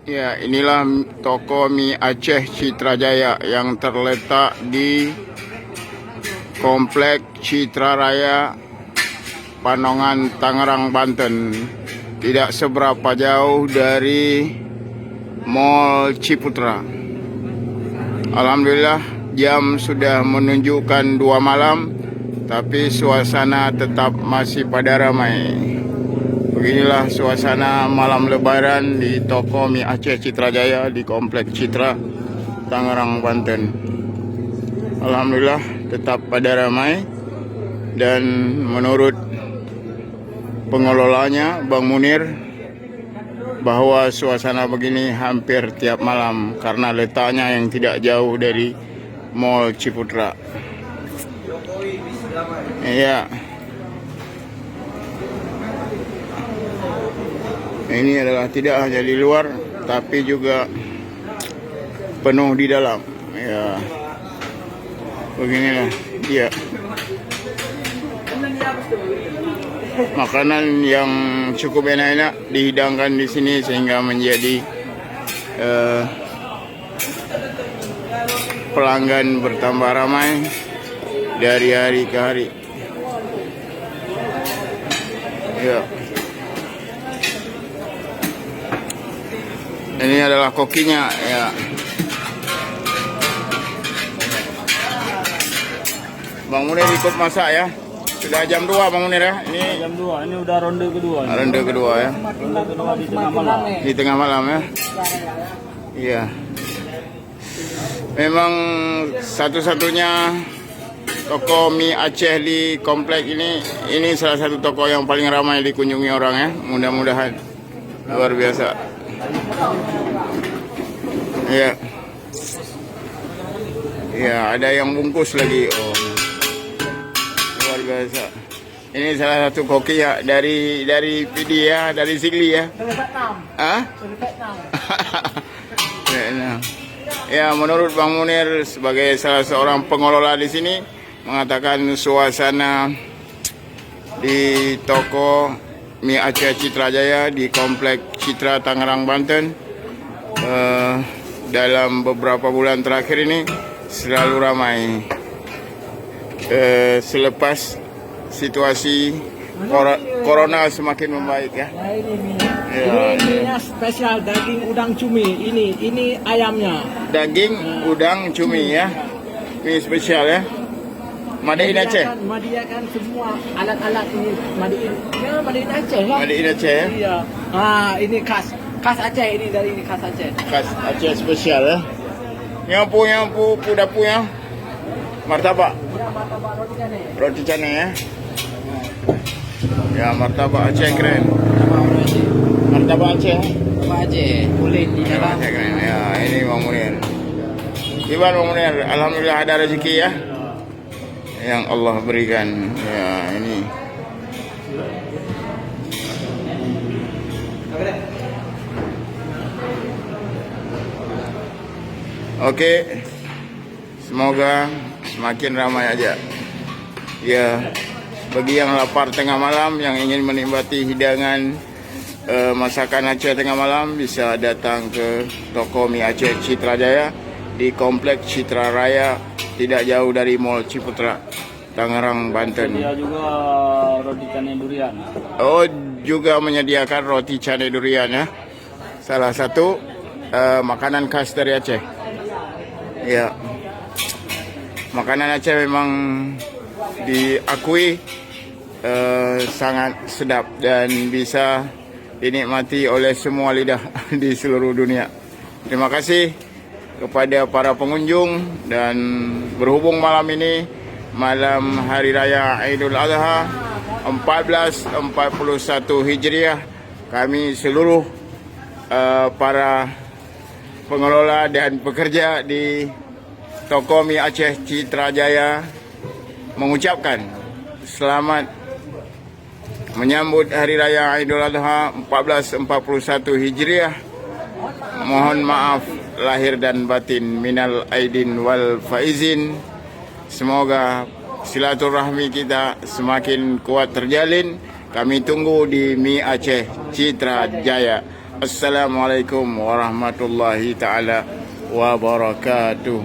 Ya, inilah toko mie Aceh Citra Jaya yang terletak di Komplek Citra Raya, Panongan, Tangerang, Banten. Tidak seberapa jauh dari Mall Ciputra. Alhamdulillah, jam sudah menunjukkan 2 malam, tapi suasana tetap masih pada ramai. Beginilah suasana malam lebaran di toko mie Aceh Citra Jaya di Komplek Citra, Tangerang, Banten. Alhamdulillah tetap pada ramai, dan menurut pengelolanya Bang Munir bahwa suasana begini hampir tiap malam karena letaknya yang tidak jauh dari Mall Ciputra. Iya. Ini adalah tidak hanya di luar, tapi juga penuh di dalam. Ya, beginilah dia. Makanan yang cukup enak-enak dihidangkan di sini sehingga menjadi pelanggan bertambah ramai dari hari ke hari. Ya. Ini adalah kokinya, ya. Bang Munir ikut masak ya. Sudah jam 2 Bang Munir ya. Ini jam 2. Ini udah ronde kedua. Ronde kedua ya. Ronde kedua di tengah malam. Di tengah malam ya. Iya. Memang satu-satunya toko mie Aceh di komplek ini salah satu toko yang paling ramai dikunjungi orang ya. Mudah-mudahan luar biasa. Ya. Ya, ada yang bungkus lagi. Oh. Luar biasa. Ini salah satu koki ya dari PD ya, dari Sigli ya. Dari Vietnam. Hah? Dari Vietnam. Ya, menurut Bang Munir sebagai salah seorang pengelola di sini mengatakan suasana di toko mie Aceh Citra Jaya di Komplek Citra Tangerang, Banten dalam beberapa bulan terakhir ini selalu ramai. Selepas situasi corona semakin membaik ya. Ini spesial daging udang cumi. Ini ayamnya. Daging udang cumi ya. Ini spesial ya. Made in Aceh. Menyediakan semua alat-alat ini Made in Aceh lah. Made in Aceh ya. Iya. Ini khas Aceh, ini dari khas Aceh. Khas Aceh spesial ya. Nyampu dapurnya. Martabak. Ya, martabak roti canai. Roti canai ya. Ya, martabak Aceh keren. Martabak Aceh. Martabak Aceh. Kulit di dalam. Aceh keren. Ya, ini Bang Munir. Gimana Bang Munir? Alhamdulillah ada rezeki ya. Yang Allah berikan. Ya, ini. Oke. Semoga semakin ramai aja. Ya, bagi yang lapar tengah malam, yang ingin menikmati hidangan masakan Aceh tengah malam, bisa datang ke toko mie Aceh Citra Jaya di Komplek Citra Raya, tidak jauh dari Mall Ciputra, Tangerang, Banten. Dia juga roti canai durian. Oh, juga menyediakan roti canai durian ya. Salah satu makanan khas dari Aceh. Ya. Makanan Aceh memang diakui sangat sedap dan bisa dinikmati oleh semua lidah di seluruh dunia. Terima kasih kepada para pengunjung, dan berhubung malam ini malam Hari Raya Idul Adha 1441 Hijriah, kami seluruh para pengelola dan pekerja di toko mie Aceh Citra Jaya mengucapkan selamat menyambut Hari Raya Idul Adha 1441 Hijriah. Mohon maaf lahir dan batin, minal aidin wal faizin. Semoga silaturahmi kita semakin kuat terjalin. Kami tunggu di mie Aceh Citra Jaya. Assalamualaikum warahmatullahi taala wabarakatuh.